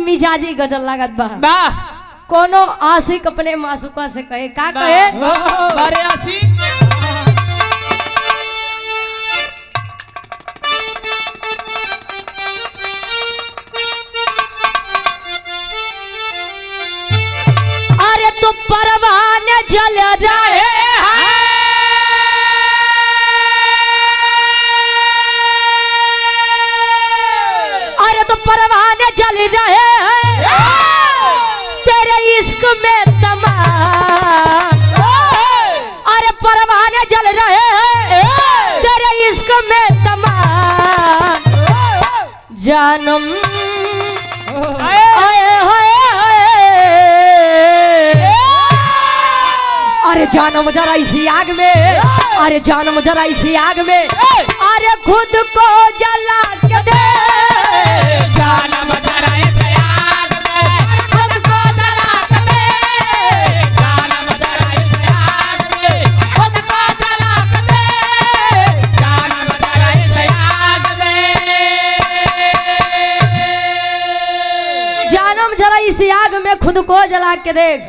मिजाजी गजल लागत बा। वाह कोनो आशिक अपने मासूका से कहे का कहे बारे आशिक अरे तू परवाने जल रहे अरे तो परवाने जल रहे हैं तेरे इश्क में तमाम। अरे परवाने जल रहे हैं तेरे इश्क में तमाम। जानम आए होए अरे जानम जरा इसी आग में अरे जानम जरा इसी आग में अरे खुद को जला के दे जानम जरा इस आग में खुद को जला के दे जानम जरा इस आग में खुद को जला के दे जानम जरा इस आग में जानम जरा इसी आग में खुद को जला के देख।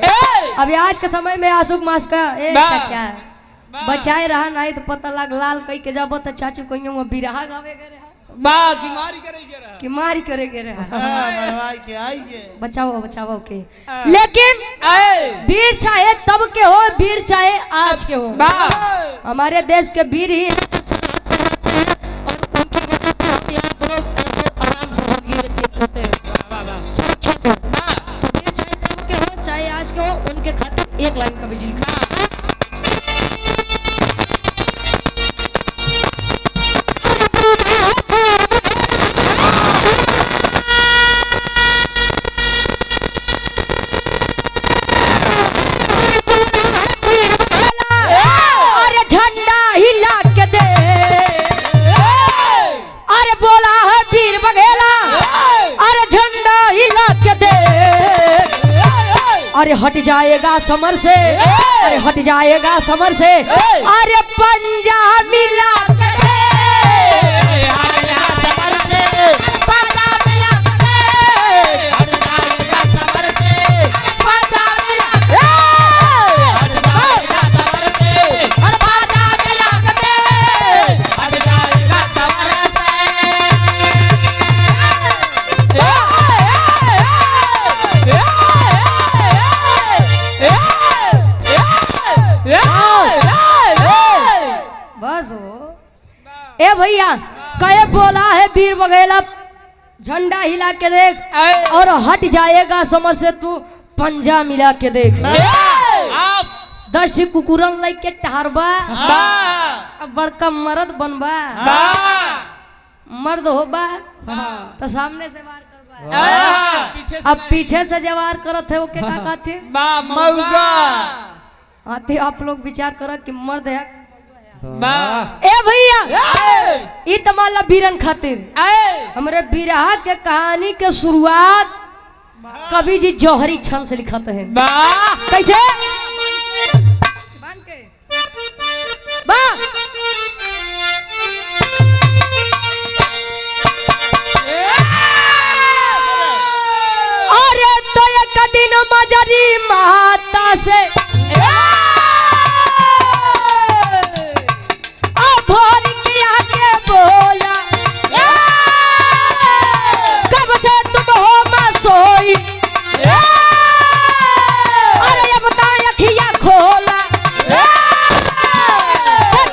अभी आज के समय में आशुक मास का चाचा बचाए रहा नहीं तो पता लग लाल कई के जब तो चाचू कहीं बिरहा गावे गए बा की मारी करेगे रहा कि मारी करे गए रहा बनवाई के आइए बचाओ बचाओ के। लेकिन ए वीर चाहे तब के हो वीर चाहे आज के हो बा हमारे देश के वीर ही और उनकी वजह से हम यहाँ लोग ऐसे आराम से जिंदगी व्यतीत होते हैं सुरक्षित हो। तो वीर चाहे तब के हो चाहे आज के हो उनके खातिर एक लाइन का बिजली का अरे झंडा हिला के दे अरे बोला है वीर बघेला अरे झंडा हिला के दे अरे हट जाएगा समर से अरे हट जाएगा समर से अरे पंजा मिला के दे पंजा मिला के दे पंजा मिला अरे पंजा मिला के दे बस हो ए भैया कहे बोला है वीर बघेला झंडा हिला के देख और हट जाएगा समझ से तू पंजा मिला के देख। आप 10 कुकुरन लग के टहरबा बा अब बड़का मर्द बनबा बा मर्द होबा तो सामने से वार करबा पीछे अब पीछे से जवार करत है वो के का कहते बा मौगा आते आप लोग विचार करो कि मर्द है बा ए भैया ई तमाला बीरन खातिर हमरे बिरहा के कहानी के शुरुआत कवि जी जौहरी छंद से लिखते हैं। बा कैसे बा अरे तो एक दिन मजरी माता से भोर किया के बोला कब से तुम हो सोई अरे ये बता अखियां खोला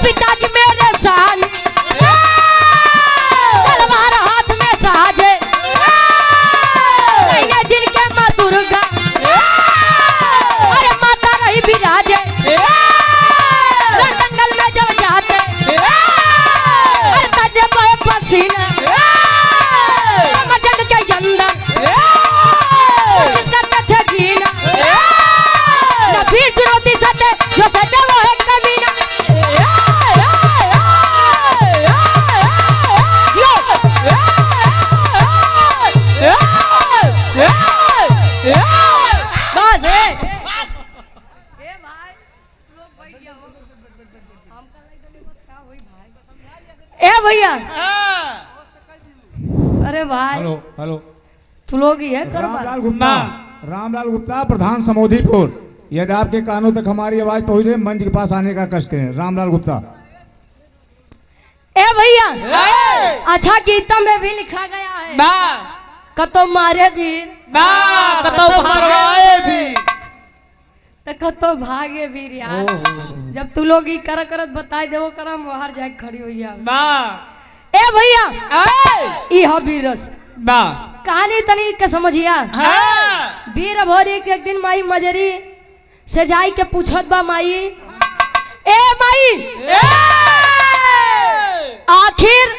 पिताजी मेरे साथ तलवार हाथ में साजे जिनके माँ दुर्गा अरे माता रही विराजे दंगल में जब जाते अरे तजे पे पसीना जग के अंदर करते थे जीना नबी चुनौती सते जो सते वो है कमीना बस है ए भाई लोग बैठ गया हो हमका लाइक देने मत क्या होई भाई ए भैया अरे भाई हेलो हेलो तू लोग ही है रामलाल करवा गुप्ता, रामलाल गुप्ता, प्रधान समोधीपुर। यदि आपके कानों तक हमारी आवाज पहुंच रही, मंच के पास आने का कष्ट करें। रामलाल गुप्ता। ए भैया अच्छा गीता में भी लिखा गया है बा कतो मारे वीर बा कतो मरवाए भी। तो कतो भागे वीर यार। जब तू लोग ही करत बताई देवो करम बाहर जाके खड़ी हो जा। बा ए भैया ई हो वीर रस बा कहानी तनी के समझिया। हाँ। वीर भोरी के एक दिन माई मजरी से जाई के पूछत बा माई, ए माई आखिर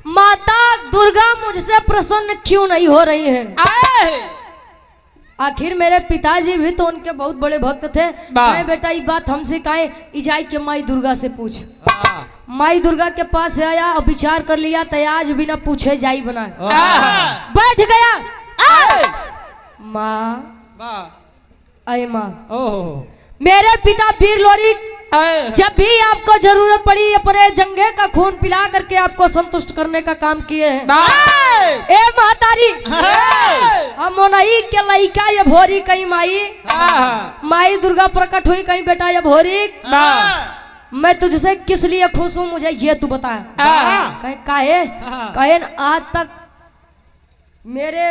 माता दुर्गा मुझसे प्रसन्न क्यों नहीं हो रही है? आखिर मेरे पिताजी भी तो उनके बहुत बड़े भक्त थे। कहे बेटा ये बात हमसे कहे इजाई के माई दुर्गा से पूछ। माई दुर्गा के पास से आया और विचार कर लिया, तयाज बिना पूछे जाई बना बैठ गया। माँ बा अय माँ, ओह मेरे पिता वीर लोरी जब भी आपको जरूरत पड़ी अपने जंगे का खून पिला करके आपको संतुष्ट करने का काम किए हैं। ए महतारी हम नहीं के लइका ये भोरी कहीं माई माई दुर्गा प्रकट हुई कहीं बेटा ये भोरी मैं तुझसे किस लिए खुश हूँ मुझे ये तू बता। काहे कहे आज तक मेरे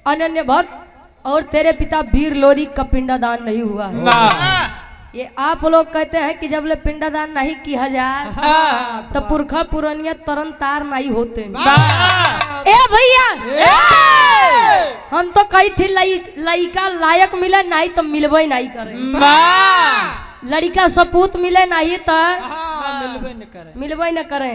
अनन्य भक्त और तेरे पिता वीर लोरी का पिंडदान नहीं हुआ। ये आप लोग कहते हैं कि जब ले पिंडदान नहीं किया जाए तो पुरखा पुरानिया तरन तार नहीं होते। ए भैया हम तो कही थी लड़का लायक मिले नहीं तो मिलवे नहीं करे। लड़का सपूत मिले नहीं तो मिलवे न करे।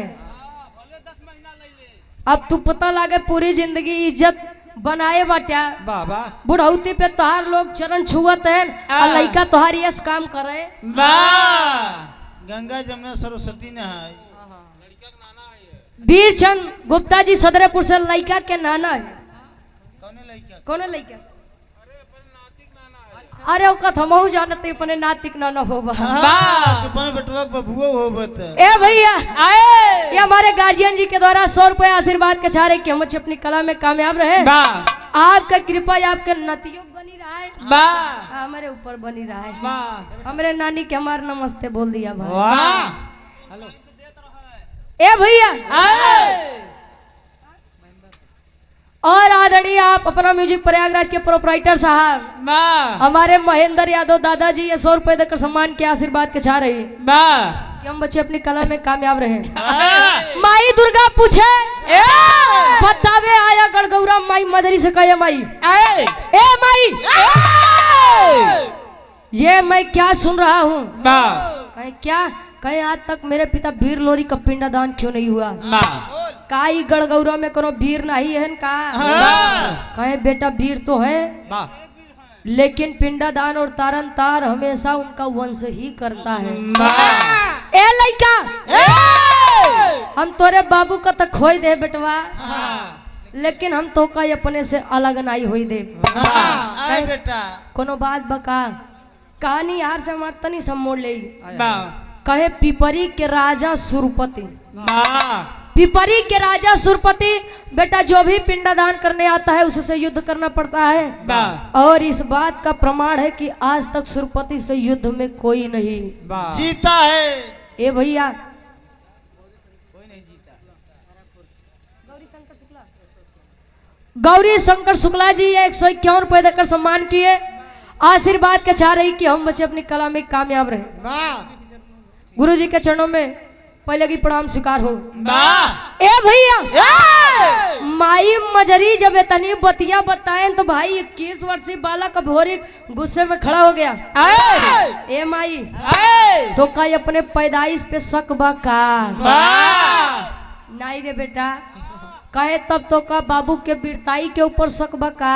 अब तू पता लगे पूरी जिंदगी इज्जत बनाए बाटा बाबा बुढ़ौती पे तोहार लोग चरण छुअत है और लड़का तोहार यस काम करे। गंगा जमुना सरस्वती ने है। वीर चंद गुप्ता जी सदरेपुर से लड़का के नाना है। कौन लड़का? अरे ओकत हमहू जानते अपने नातिक नाना होबा। बेटवा बबुआ होबत। ए भैया ये हमारे गार्जियन जी के द्वारा 100 रुपए आशीर्वाद के चारे कि हम अपनी कला में कामयाब रहे। आपका कृपा आपके नतियों बनी रहा है हमारे ऊपर बनी रहा है। हमारे नानी के हमारे नमस्ते बोल दिया भाई। ए भैया और आदरणीय आप अपना म्यूजिक प्रयागराज के प्रोपराइटर साहब हमारे महेंद्र यादव दादाजी ये 100 रुपए देकर सम्मान के आशीर्वाद के चाह रही कि हम बच्चे अपनी कला में कामयाब रहे। माई दुर्गा पूछे बतावे आया गड़गौरा माई मजरी से कहे माई ए माई ये मैं क्या सुन रहा हूँ? कहे क्या? कहे आज तक मेरे पिता वीर लोरी का पिंडदान क्यों नहीं हुआ? काई गड़गौरा में कोनो वीर नहीं है का? कहे बेटा वीर तो है लेकिन पिंडदान और तारन तार हमेशा उनका वंश ही करता है। ए लइका हम तोरे बाबू का तो खोई दे बेटवा लेकिन हम तो का अपने से अलग नहीं हुई दे। बेटा कोनो बात बका कहानी यार से हमार तनी सब मोड़ ले। कहे पिपरी के राजा सुरपति पिपरी के राजा सुरपति बेटा जो भी पिंडदान करने आता है उससे युद्ध करना पड़ता है और इस बात का प्रमाण है कि आज तक सुरपति से युद्ध में कोई नहीं जीता है। ए भैया गौरी शंकर शुक्ला जी 151 रुपए देकर सम्मान किए आशीर्वाद के चाह रही कि हम बच्चे अपनी कला में कामयाब रहे। गुरु जी के चरणों में पहले की प्रणाम स्वीकार हो। ए भैया माई मजरी जब इतनी बतिया बताए तो भाई 21 वर्षीय बालक भोरी गुस्से में खड़ा हो गया। ए माई तो का अपने पैदाइश पे शक बा का? नहीं रे बेटा कहे तब तो का बाबू के वीरताई के ऊपर शक बा का?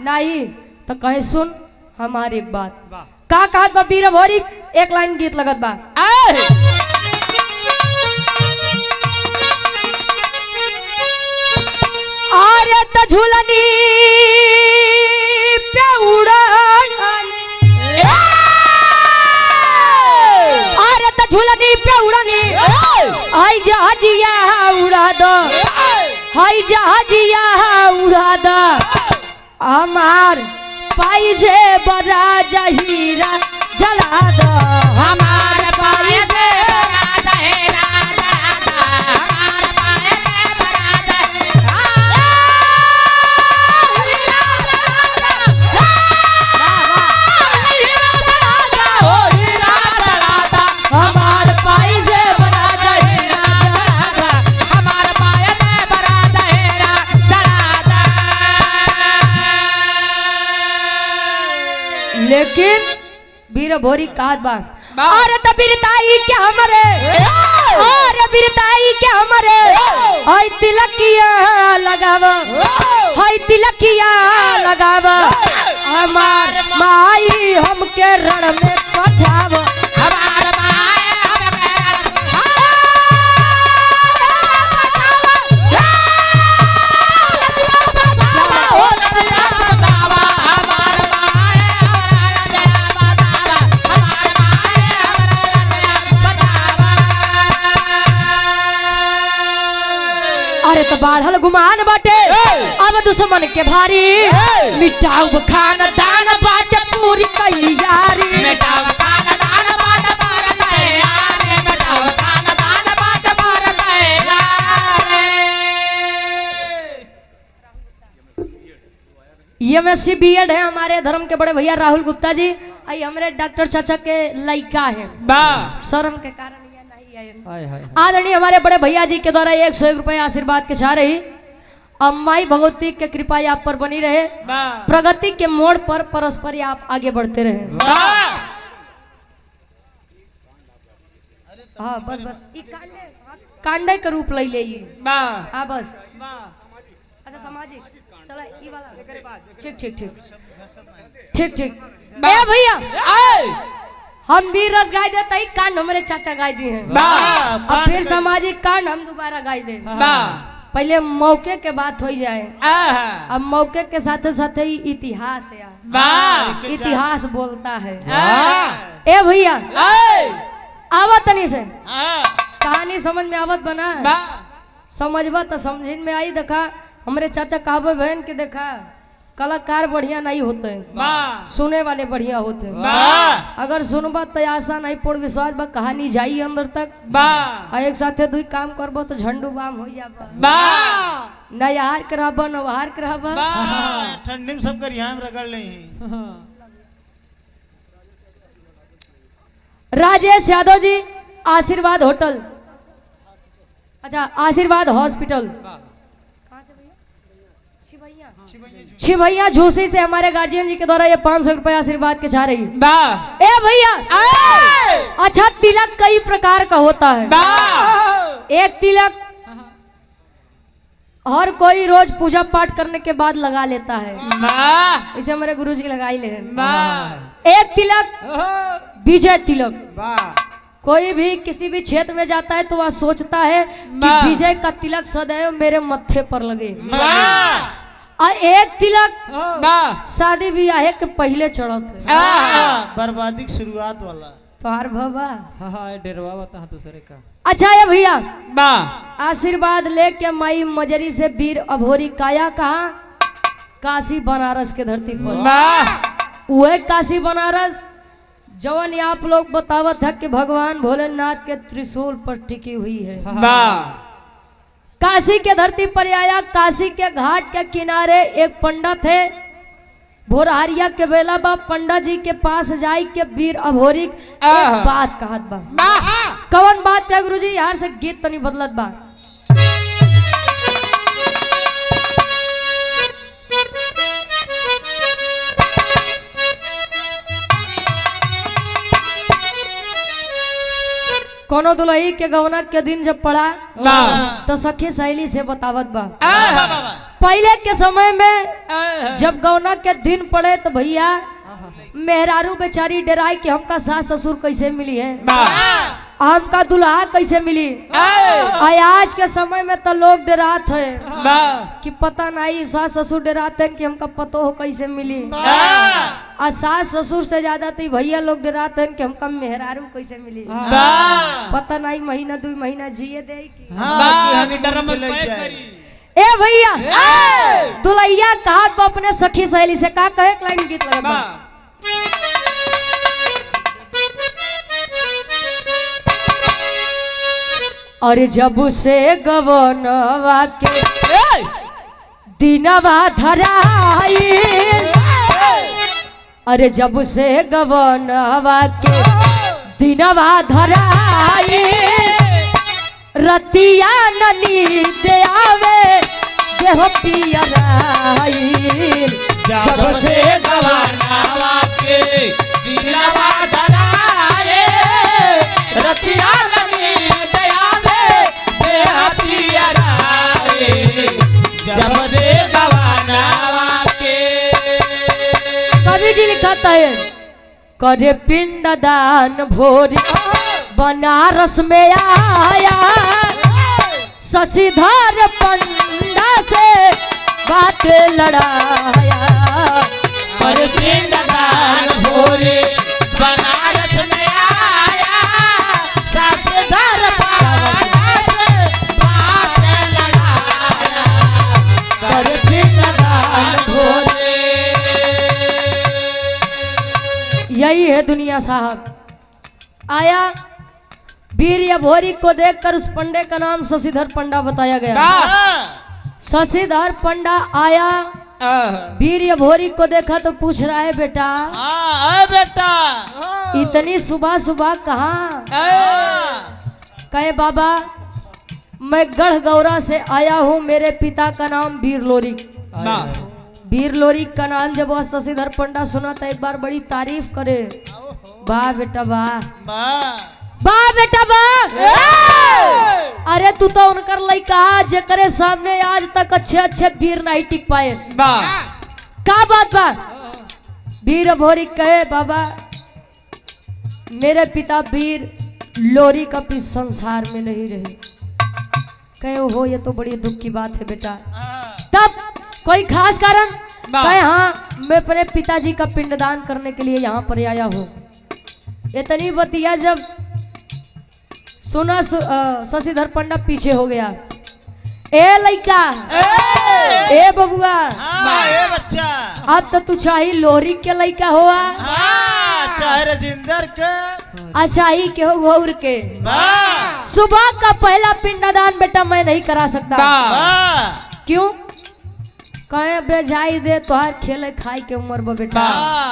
नहीं तो कहे सुन हमारी एक बात का कहत बा वीर भोरी एक लाइन गीत लगत बा। अरे त झूलनी पे उड़ान अरे त झूलनी पे उड़ानी आई जहाजिया उड़ा दो हाय जहाजिया उड़ा दा हमार पाई जे बड़ा जहीरा जला दा हमार पाए से बरात है राजा हमार पाए से बरात हमार पाई जे बड़ा जहीरा जला दा हमार पाए से बरात है राजा लेकिन वीर भोरी कहत बा बा। अरे त बिरताई के हमरे अरे बिरताई के हमरे हई तिलकिया लगाव हई तिलकिया लगाव हमार माई हमके रण में पठाव हमार पाए अरे तो बाढ़ल गुमान बाटे अब दुश्मन के भारी मिटाऊ खानदान बाटे पूरी तैयारी एमएससी बीएड है हमारे धर्म के बड़े भैया राहुल गुप्ता जी आई हमारे डॉक्टर चाचा के लड़का है शर्म के कारण ये नहीं आए आदरणीय हमारे बड़े भैया जी के द्वारा 101 रुपए आशीर्वाद के चाह रही अम्माई भगवती के कृपा आप पर बनी रहे प्रगति के मोड़ पर परस्पर आप आगे बढ़ते रहे हाँ बस बस ई कांडे का रूप ले हाँ बस अच्छा सामाजिक चला ई वाला ठीक ठीक ठीक ठीक ठीक ए भैया हम भी रस गाय देते ही कांड हमारे चाचा गाय दिए हैं अब फिर सामाजिक कांड हम दोबारा गाय दे पहले मौके के बात हो जाए अब मौके के साथ साथ ही इतिहास है इतिहास बोलता है ए भैया आवत नहीं से कहानी समझ में आवत बना समझबा तो समझ में आई देखा हमारे चाचा कहबे बहन के देखा कलाकार बढ़िया नहीं होते सुने वाले बढ़िया होते अगर सुनबा तो आशा नहीं पूर्ण विश्वास बा कहानी जाई अंदर तक आ एक साथे दुई काम करबो तो झंडू बाम हो जाबा न यार करबा न वहार करबा ठंडी में सब कर यहाँ में रगड़ ले राजेश यादव जी आशीर्वाद होटल अच्छा आशीर्वाद हॉस्पिटल छिभैया झोसी से हमारे गार्जियन जी के द्वारा ये 500 रुपए आशीर्वाद के चाह रही ए भैया अच्छा तिलक कई प्रकार का होता है एक तिलक हर कोई रोज पूजा पाठ करने के बाद लगा लेता है इसे हमारे गुरुजी की लगाई ले एक तिलक विजय तिलक कोई भी किसी भी क्षेत्र में जाता है तो वह सोचता है कि विजय का तिलक सदैव मेरे मत्थे पर लगे और एक तिलक शादी ब्याह के पहले चढ़त है बर्बादी की शुरुआत वाला पार भवा डेरवा बता दूसरे का अच्छा है भैया आशीर्वाद लेके माई मजरी से वीर अभोरी काया कहा काशी बनारस के धरती पर वह काशी बनारस जवन आप लोग बतावत है कि भगवान भोलेनाथ के त्रिशूल पर टिकी हुई है काशी के धरती पर आया काशी के घाट के किनारे एक पंडित है भोरहरिया के बेला बा पंडा जी के पास जाई के वीर अभोरी एक बात कहत बा कौन बात है गुरुजी यार से गीत तनी बदलत बा कोनो दुल्ही के गौना के दिन जब पड़ा तो सखी सहेली से बतावत बा पहले के समय में जब गौना के दिन पड़े तो भैया मेहरारू बेचारी डराई कि हमका सास ससुर कैसे मिली है हमका दुल्हा कैसे मिली आज के समय में तो लोग डरात है कि पता नहीं सास ससुर डराते हैं कि हमका पतो हो कैसे मिली और सास ससुर से ज्यादा तो भैया लोग डराते हैं कि हमका मेहरारू कैसे मिली पता नहीं महीना 2 महीना जिए दे ए भैया दुलैया कहा अपने सखी सहेली से का कहे लाइन गीत लगा बा। और जब से गवनवा के दिनवा धराई, अरे जब से गवनवा के दिनवा धराई, रतिया ननी दे आवे देह पियराई। जब से गवानावा के दिनवा धराए, रतिया ननी दे आवे देह पियराए। जब से गवानावा के। कवि जी लिखता है करे पिंडदान भोरी बनारस में आया, शशिधर पंडा से बात लड़ाया। पर पिंडदान भोरे बनारस में आया, शशिधर पंडा से बात लड़ाया। पर पिंडदान भोरे। यही है दुनिया साहब। आया वीर अभोरी को देखकर उस पंडे का नाम शशिधर पंडा बताया गया। शशिधर पंडा आया वीर अभोरी को देखा तो पूछ रहा है बेटा बेटा इतनी सुबह सुबह कहाँ? कहे बाबा मैं गढ़ गौरा से आया हूँ, मेरे पिता का नाम वीर लोरी। वीर लोरी का नाम जब वह शशिधर पंडा सुना था एक बार बड़ी तारीफ करे। वाह बेटा वाह, वाह बेटा वाह। अरे तू तो उनकर लइका जेकरे सामने आज तक अच्छे अच्छे वीर नहीं टिक पाए। का बात बा? वीर अभोरी कहे बाबा मेरे पिता वीर लोरी कभी संसार में नहीं रहे। कहे हो ये तो बड़ी दुख की बात है बेटा। तब कोई खास कारण? कहे हाँ मैं अपने पिताजी का पिंडदान करने के लिए यहाँ पर आया हूँ। इतनी बतिया जब सुना शशिधर पंडा पीछे हो गया। ए लइका ए बबुआ बच्चा अब तो तू चाही लोरी के लइका हुआ चाहे राजेंद्र के अचाही के हो घोर के। सुबह का पहला पिंडदान बेटा मैं नहीं करा सकता। क्यों? कहे बेजाई दे तुहार खेले खाई के उम्र में बेटा।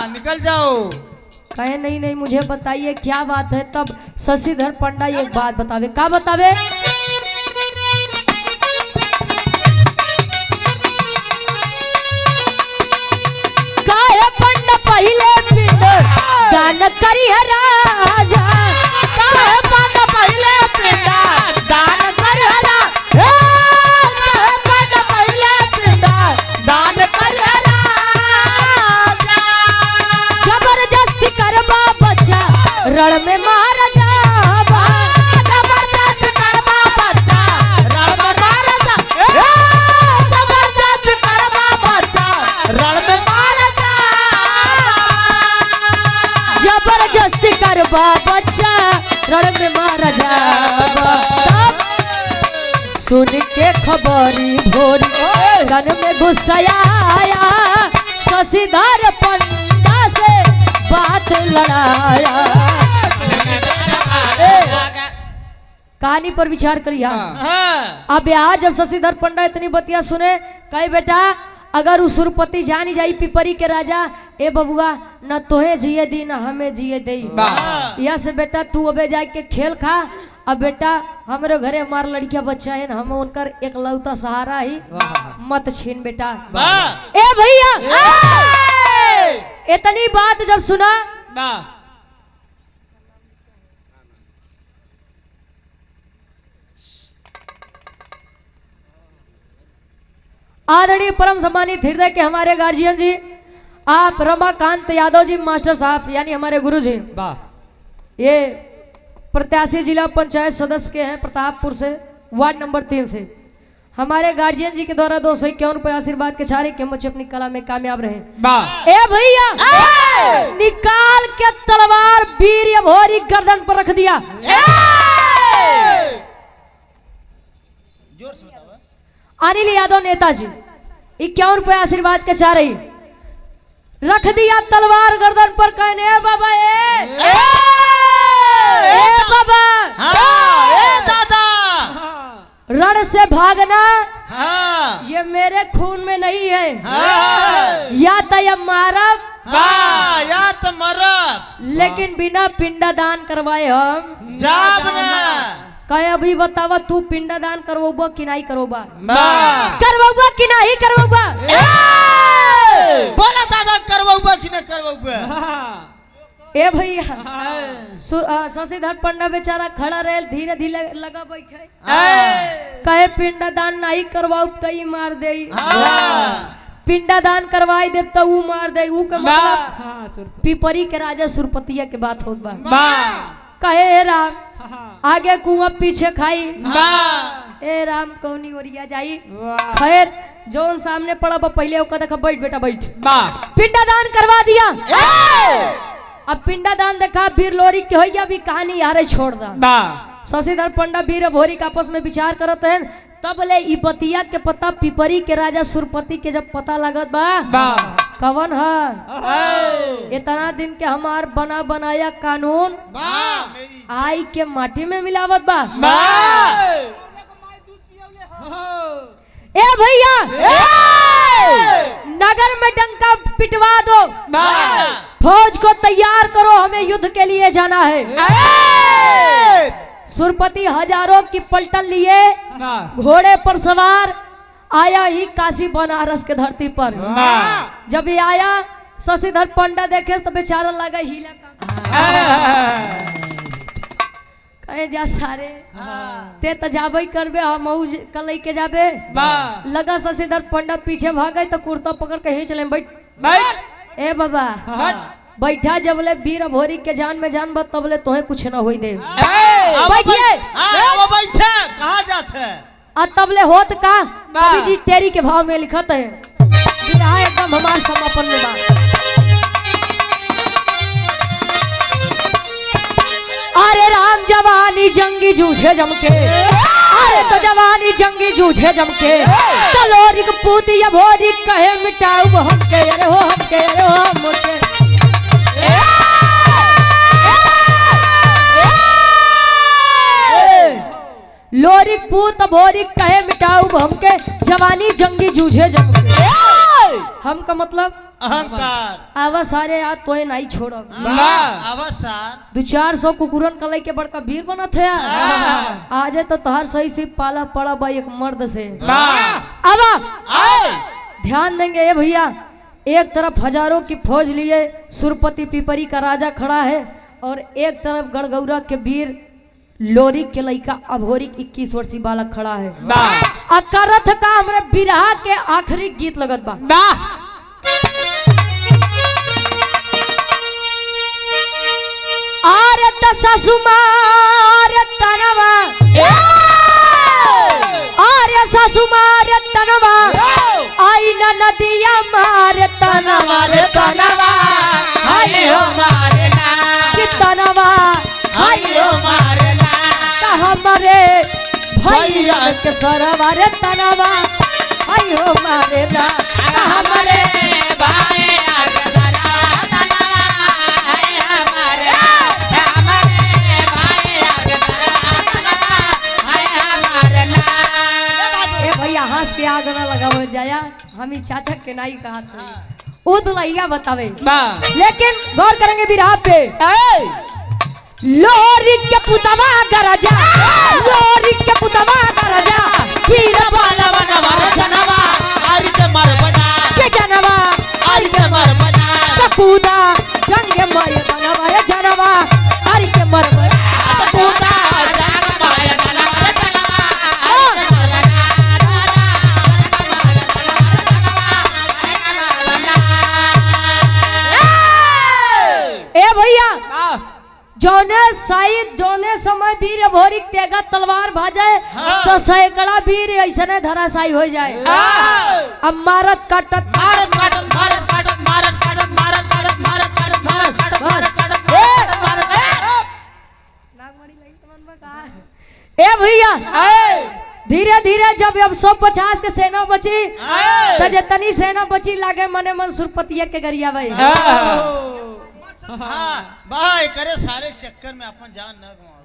निकल जाओ। कहे नहीं नहीं मुझे बताइए क्या बात है। तब शशिधर पंडा एक बात बतावे। क्या बतावे? काहे पंडा पहले पिंड दान करी है राजा। काहे पंडा पहले पिंड दान करी है राजा। काहे पंडा पहले पिंड दान करी है राजा। जबरदस्ती करबा बच्चा रण में मारा जाबा। जबरदस्ती करबा बच्चा रण में मारा जा। जबरदस्ती करबा बच्चा रण में मारा जा। जबरदस्ती करबा बच्चा रण में मारा जाबा। सुन के खबरी भोरी गन में गुस्साया आया। शशिधर पंडा से बात लड़ाया। कहानी पर विचार करिए। अब आज जब शशिधर पंडा इतनी बतिया सुने कहे बेटा अगर उस सुरपति जानी जाई पिपरी के राजा ए बबुआ न तोहे जिए दी न हमें जिए दे। यह से बेटा तू अबे जाके के खेल खा। अब बेटा हमारे घरे हमारा लड़किया बच्चा है हम उनकर एक लौता सहारा ही मत छीन बेटा। ए भैया इतनी बात जब सुना आदरणीय परम सम्मानित हृदय के हमारे गार्जियन जी आप रमाकांत यादव जी मास्टर साहब यानी हमारे गुरु जी ये प्रत्याशी जिला पंचायत सदस्य के हैं प्रतापपुर से वार्ड नंबर 3 से। हमारे गार्जियन जी के द्वारा 251 रुपये आशीर्वाद के छारे के बच्चे अपनी कला में कामयाब रहे। ए भैया निकाल के तलवार वीर अभोरी गर्दन पर रख दिया। अनिल यादव नेताजी 51 रुपये आशीर्वाद के चाह रही। रख दिया तलवार गर्दन पर, कहने बाबा ए बाबा हाँ ए दादा रण से भागना हाँ ये मेरे खून में नहीं है। हाँ या तो ये मारब हाँ या तो मरब लेकिन बिना पिंडदान करवाए हम जाब ना कहे। अभी बतावा तू पिंडदान करवोबा कि नहीं करवोबा? वाह। करवोबा कि नहीं करवोबा? बोला दादा करवाऊबा कि न करवाऊबा? ए भैया शशिधर पंडा बेचारा खड़ा रहे, धीरे धीरे लगा बैठे, कहे पिंडदान नहीं करवाऊ तो ई मार दे, पिंडदान करवाई दे तो ऊ मार दे। ऊ के मतलब पिपरी के राजा सुरपतिया के बात होत बा। कहे हे राम आगे कुआं पीछे खाई, ए राम कौनी ओरिया जाई। खैर जौन सामने पड़ा बा पहले ओका देखा, बैठ बेटा बैठ। पिंडदान करवा दिया। अब पिंडदान देखा वीर लोरी के होइया भी कहानी यारे छोड़ दा। शशिधर पंडा वीर भोरी के आपस में विचार करत है। तब ले ई बतिया के पता पिपरी के राजा सुरपति के जब पता लगत बा कवन है इतना दिन के हमार बना बनाया कानून आई के माटी में मिलावत बा। ए भैया नगर में डंका पिटवा दो, फौज को तैयार करो, हमें युद्ध के लिए जाना है। सुरपति हजारों की पलटन लिए घोड़े पर सवार आया ही काशी बनारस के धरती पर। जब ये आया शशिधर पंडा देखे तो बेचारा लगा हीला कहे जा सारे ते तो जाबे करबे, हम कल के जाबे। लगा शशिधर पंडा पीछे भागे तो कुर्ता पकड़ के ही चले। बैठ ए बाबा बैठा, जबले वीर भोरी के जान में जान बत तबले तोहे कुछ ना होई दे। बैठिए कहाँ जाते आ तबले होत का कवि जी तेरी के भाव में लिखत है। विरहा एकदम हमार समापन में बा। अरे राम जवानी जंगी जूझे जमके, अरे तो जवानी जंगी जूझे जमके, तो लोरिक पूती या भोरी कहे मिटाऊ हमके, अरे हो हमके, अरे हो हमके। लोरिक पूत भोरी कहे मिटाऊ हमके, जवानी जंगी जूझे जमके। हम का मतलब अहंकार आवा सारे आज तोय नहीं छोड़ब। अवसर 200-400 कुकुरन कलई के बड़का वीर बना थे। आज तो तोहर सही से पाला पड़ा बा एक मर्द से। आवा ध्यान देंगे ये भैया, एक तरफ हजारों की फौज लिए सुरपति पिपरी का राजा खड़ा है और एक तरफ गढ़गौरा के वीर लोरी के लड़का अभोरिक 21 वर्षीय बालक खड़ा है। अकरथ का हमरे बिरहा के आखिरी गीत लगत बा। आरे ससुमार तनवा, आरे ससुमार तनवा, आई न नदिया मार तनवा, तनवा हाय हो मारना, कि तनवा हाय हो मारना, हमारे भैया के सरवा रे तनवा, आई हो मारे ना हमारे भाई आगरा तनवा, हाय हमारे भाई आगरा तनवा, हाय हमारना। ए भैया हंस के आग ना लगावे जाया, हम चाचा के नहीं कहा था वो तो लइया बतावे। लेकिन गौर करेंगे बिरहा पे। लोरी के पुतवा गरजा, लोरी के पुतवा गरजा, वीर बाला बनवा जनवा अरि के मर बना, के जनवा अरि के मर बना, कपूदा जंग मर बनवा रे जनवा, अरि के मर बना कूदा जाग माय तनवा तनवा, ए भैया जौने शायद जौने समय वीर भोरी तेगा तलवार भाजे तो सैकड़ा वीर ऐसने धराशायी हो जाए। अब मारत काटत मारत काटत मारत काटत मारत काटत मारत काटत मारत काटत मारत काटत मारत काटत ए भैया धीरे धीरे जब अब 150 के सेना बची तो जितनी सेना बची लागे मने मन सुरपतिया के गरिया भाई। भाई करे सारे चक्कर में अपन जान न गवाओ।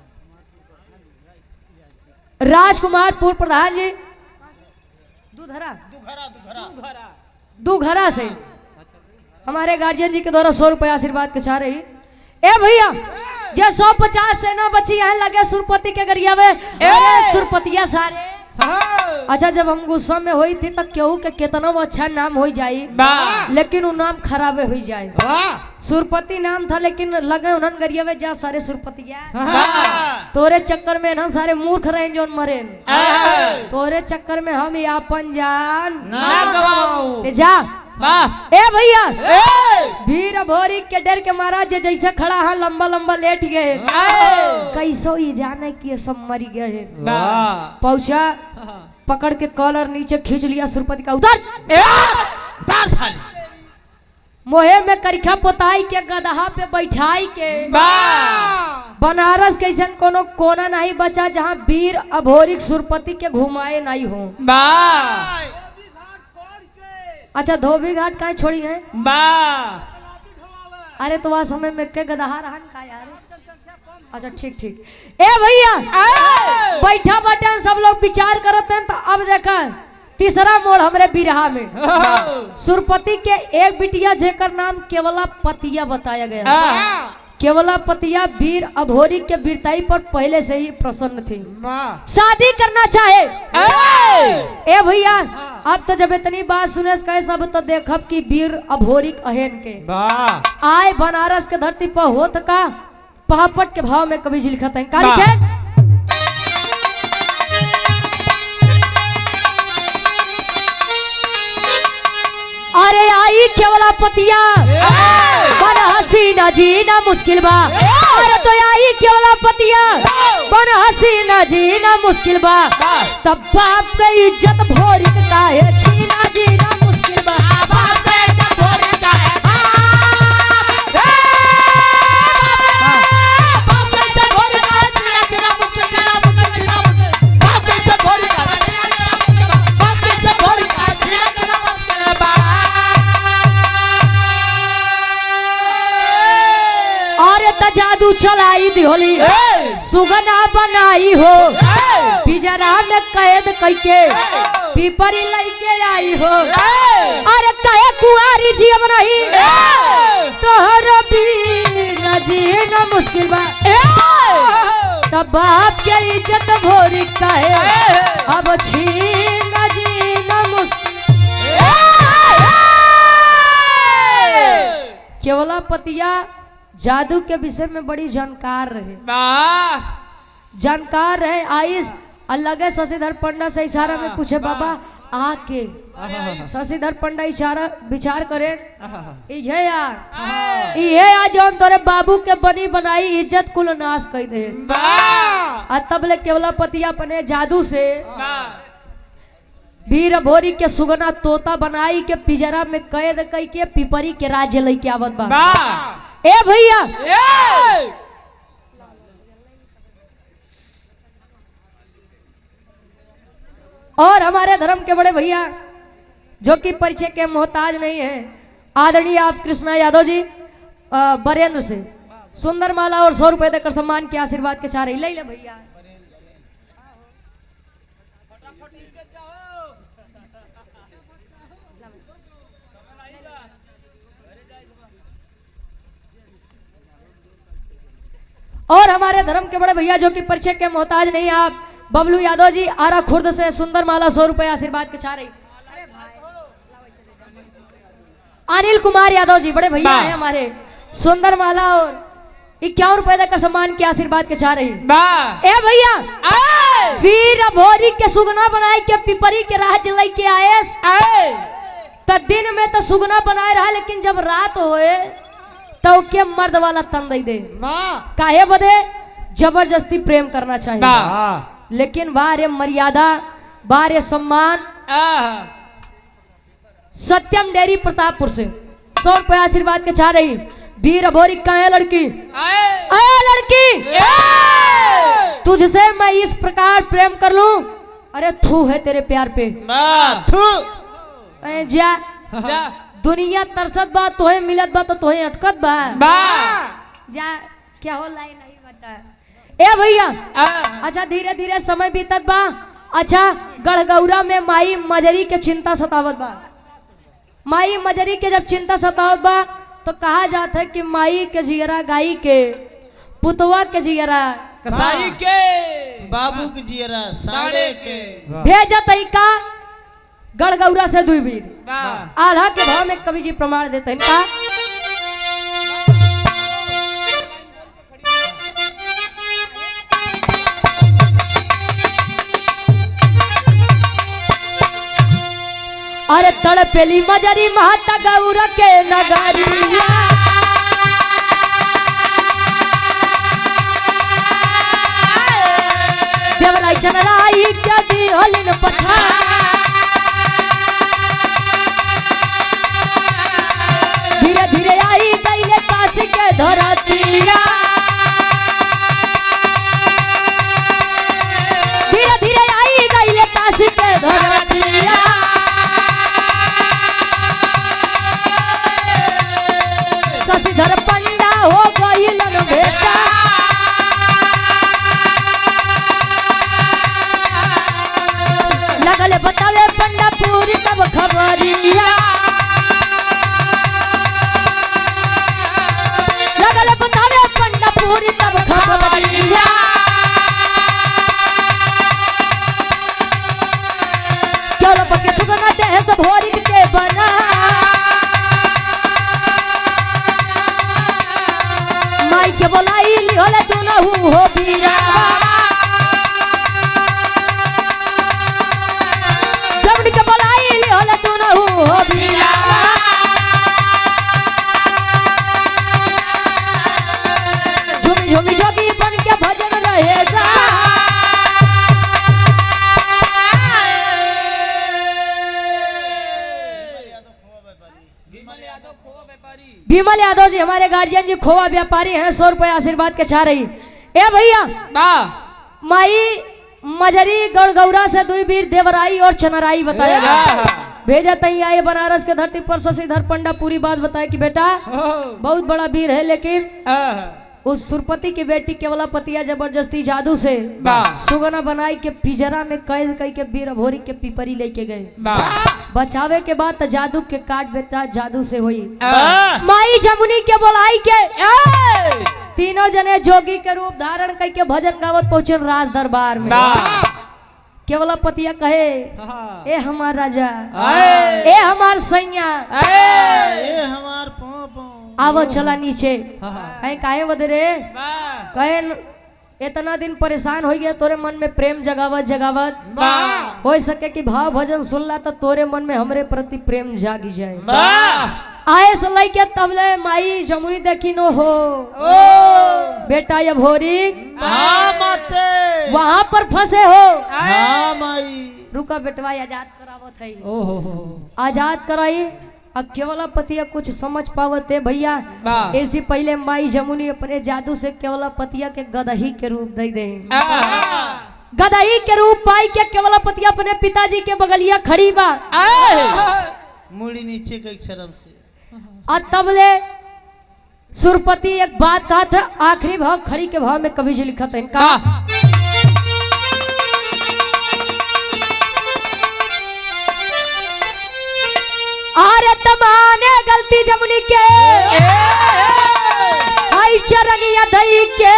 राजकुमार पूर्व प्रधान जी दुधरा दुघरा से हमारे गार्जियन जी के द्वारा 100 रुपए आशीर्वाद के चाह रही। ए भैया जे 150 सेना बची यहाँ लगे सुरपति के गरिया में। अरे सुरपतिया सारे अच्छा जब हम गुस्सा में हुई थी तो केहू के कितना अच्छा नाम हो जाई लेकिन वो नाम खराबे हो जाए। सुरपति नाम था लेकिन लगे उन्हन गरिया में जा सारे सुरपतिया। तोरे चक्कर में ना सारे मूर्ख रहे जो मरे। तोरे चक्कर में हम अपन जान ते जा। ए भैया वीर भोरी के डर के महाराज जैसे खड़ा है लंबा लंबा लेट गए। कैसो ही जाने कि सब मर गए। पहुंचा पकड़ के कॉलर नीचे खींच लिया सुरपति का। उधर मोहे में करिखा पोताई के गदहा पे बैठाई के बनारस कैसन कोनो कोना नहीं बचा जहाँ वीर अभोरिक सुरपति के घुमाए नहीं हो। अच्छा धोबी घाट काहे छोड़ी है अरे तो वह समय में के गदहा रहन का यार। अच्छा ठीक ठीक। ए भैया बैठा बैठा सब लोग विचार करते हैं तो अब देखा तीसरा मोड़ हमरे बिरहा में सुरपति के एक बिटिया जेकर नाम केवला पतिया बताया गया। केवला पतिया वीर अभोरी के वीरताई पर पहले से ही प्रसन्न थी। शादी करना चाहे। ए भैया अब तो जब इतनी बात सुने कहे सब तो देखब कि वीर अभोरी अहन के आए बनारस के धरती पर होत का पहापट के भाव में कवि जी लिखत है। का लिखे अरे आई केवला पतिया बन हसीना जीना मुश्किल बा। अरे तो आई केवला पतिया बन हसीना जीना मुश्किल बा। तब बाप का इज्जत भोरी का है छीना जीना मुश्किल बा। बाप का इज्जत भोरी का है बाप का इज्जत भोरी का है छीना जीना मुश्किल बाप का इज्जत भोरी का बाप का इज्जत भोरी का छीना जीना मुश्किल बा। अरे त जादू चलाई दिहोली सुगना बनाई हो पिजरा में कैद कैके पीपरी लैके आई हो। अरे कहे कुआरी जी अब नहीं तोहरो बिना जीना मुश्किल बा। तब बाप के इज्जत भोरी कहे अब छीना जीना मुश्किल। केवला पतिया जादू के विषय में बड़ी जानकार रहे। जानकार रहे आइस अलग शशिधर पंडा से इशारा में पूछे बाबा आके शशिधर पंडा इशारा विचार करे ये यार ये आज जौन तोरे बाबू के बनी बनाई इज्जत कुल नाश कर दे। तब ले केवला पतिया अपने जादू से वीर भोरी के सुगना तोता बनाई के पिजरा में कैद कई के पिपरी के राज्य लेके आवत बा। ए भैया और हमारे धर्म के बड़े भैया जो कि परिचय के मोहताज नहीं है आदरणीय आप कृष्णा यादव जी बरेंद्र से सुंदर माला और 100 रुपए देकर सम्मान के आशीर्वाद के चाह रही ले भैया। और हमारे धर्म के बड़े भैया जो कि परिचय के मोहताज नहीं आप बबलू यादव जी आरा खुर्द से सुंदर माला 100 रुपए आशीर्वाद के चाह रही। अनिल कुमार यादव जी बड़े भैया हैं हमारे सुंदर माला और 51 रुपए देकर सम्मान के आशीर्वाद के चाह रही। ए भैया वीर भोरी के सुगना बनाए के पिपरी के राह जलाई के आए तो दिन में तो सुगना बनाए रहा लेकिन जब रात होए तो के मर्द वाला तन दे काहे बदे जबरदस्ती प्रेम करना चाहिए लेकिन बारे मर्यादा बारे सम्मान। सत्यम डेयरी प्रतापपुर से 100 रुपए आशीर्वाद के चाह रही। वीर अभोरी कहे लड़की लड़की तुझसे मैं इस प्रकार प्रेम कर लूं अरे थू है तेरे प्यार पे। ए, जा दुनिया तरसत बा तोहे मिलत बा तो तोहे अटकत बा। जा क्या हो लाई नहीं बता। ए भैया अच्छा धीरे धीरे समय बीतत बा। अच्छा गढ़गौरा में माई मजरी के चिंता सतावत बा। माई मजरी के जब चिंता सतावत बा तो कहा जाता है कि माई के जियरा गाई के पुतवा के जियरा कसाई के बाबू के जियरा साड़े के भेजत का गढ़गौरा से दुई वीर। आल्हा के भाव में कवि जी प्रमाण देते हैं का अरे तड़पेली मजरी महता गौरा के नगरिया देवराई चनराई के दिहलिन पठा धीरे धीरे आई गईले काशी के धरतिया धीरे धीरे आई गईले काशी के धरतिया शशिधर पंडा हो गईलन बेटा लगल बतावे पंडा पूरी तब खबरिया लगल बतावे पंडा पूरी तब खबरिया क्यों पके सुगना देह सब भोरी के बना माई के बोलाई लिहोले तू न हो बीरा जब के बोलाई लिहोले तू न हो बीरा झूमी झूमी जोगी बन के भजन रहेगा विमल यादव जी हमारे गार्जियन जी खोवा व्यापारी हैं 100 रुपए आशीर्वाद के चाह रही। ए भैया माई मजरी गौरा से दुई वीर देवराई और चनराई बताया गया। भेजा तई आए बनारस के धरती पर शशिधर पंडा पूरी बात बताया कि बेटा बहुत बड़ा वीर है लेकिन उस सुरपति की बेटी केवलापतिया जबरदस्ती जादू से सुगना बनाई के पिजरा में कैद कई के वीर भोरी के पिपरी लेके गए। बचावे के बाद जादू के काट बेटा जादू से हुई माई जमुनी के बोलाई के तीनों जने जोगी के रूप धारण करके भजन गावत पहुंचे राज दरबार में। केवलापतिया कहे ए हमार राजा ए हमार सैया ए हमार आवो चला नीचे कहीं काहे बदे रे कहे इतना दिन परेशान हो गया तोरे मन में प्रेम जगावत जगावत हो सके कि भाव भजन सुनला तो तोरे मन में हमरे प्रति प्रेम जागी जाए। आए सलाई के तबले माई जमुनी देखी नो हो बेटा ये भोरी वहां पर फंसे हो रुका बेटवा आजाद करावत है आजाद कराई। अब केवलापतिया कुछ समझ पावते भैया ऐसी पहले माई जमुनी अपने जादू से केवलापतिया के गदही के रूप दे दे। गदही के रूप पाई के केवलापतिया अपने पिताजी के बगलिया खड़ी बा मुड़ी नीचे के शर्म से और तबले सुरपति एक बात कहा था आखिरी भाव खड़ी के भाव में कवि जी लिखा था इनका अरे तमाने गलती जमुनी के आई चरनिया दई के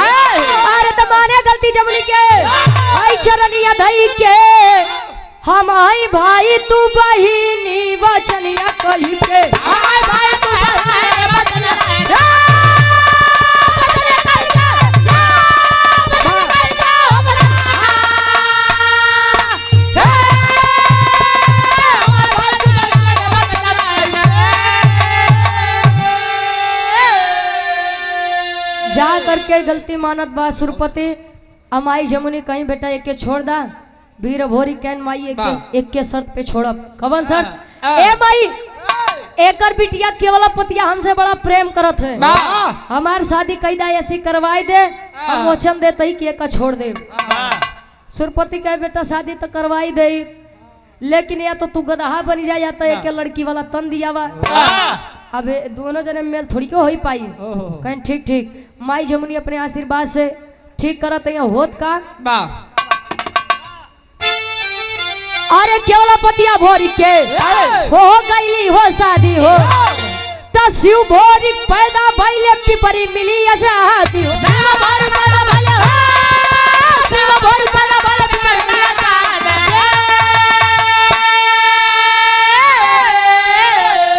अरे तमाने गलती जमुनी के आई चरनिया दई के हम आई भाई तू बहिनी बचनिया कही के आई भाई तू जा करके गलती मानत बा सुरपति अमाई जमुनी कहीं बेटा एक के छोड़ दा वीर भोरी कैन माई एक के शर्त पे छोड़ब कवन शर्त ए माई एकर बिटिया केवलापतिया हमसे बड़ा प्रेम करत है हमार शादी कैदा ऐसी करवाई दे हम वचन देते ही कि एक छोड़ दे सुरपति का बेटा शादी तो करवाई दे, लेकिन या तो तू गदहा बन जा या तो एक लड़की वाला तन दिया बा। अब दोनों जने मेल थोड़ी को हो ही पाई। कहीं ठीक ठीक माई जमुनी अपने आशीर्वाद से ठीक करत है होत का। अरे केवला पतिया भोरी के हो गईली हो शादी हो, त शिव भोरी पैदा भइले पिपरी मिली आजादी हो।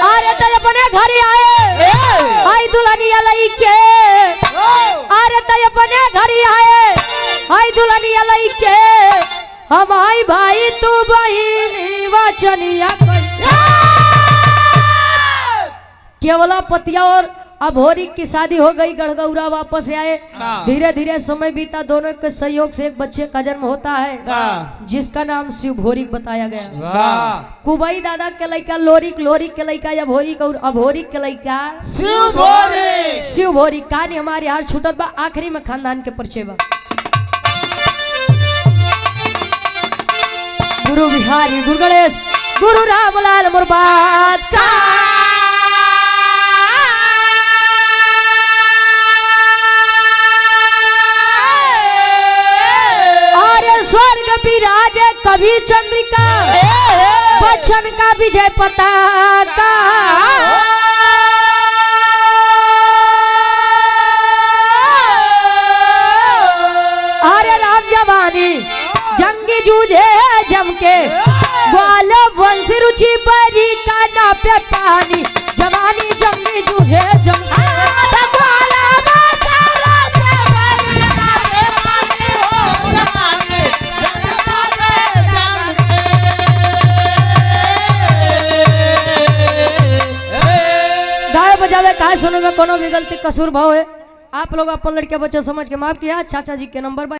अरे त अपने घर आए आई दुल्हनिया लई के, अरे त अपने घर आए आई दुल्हनिया लई के, हम आई भाई तू बहिनी वचनिया। केवला पतिया और अभोरी की शादी हो गई, गढ़गौरा वापस आए। धीरे धीरे समय बीता, दोनों के सहयोग से एक बच्चे का जन्म होता है जिसका नाम शिव भोरी बताया गया। कुबई दादा के लड़का लोरिक, लोरिक के लड़का अभोरी और अभोरी के लड़का शिव भोरी। शिव भोरी। कहानी हमारे हार छूटत बा, आखिरी में खानदान के परिचय बा। गुरु बिहारी, गुरु गणेश, गुरु रामलाल मुर्बाद का। अरे स्वर्ग विराजे कभी चंद्रिका, बच्चन का विजय पताका। अरे राम जवानी जंगी जूझे जम के, ग्वाल वंश रुचि बरी का ना प्यानी, जवानी जंगी जूझे जम के। गाय बजावे कहा सुने में कोनो भी गलती कसूर भाव है, आप लोग अपन लड़के बच्चे समझ के माफ किया। चाचा जी के नंबर पर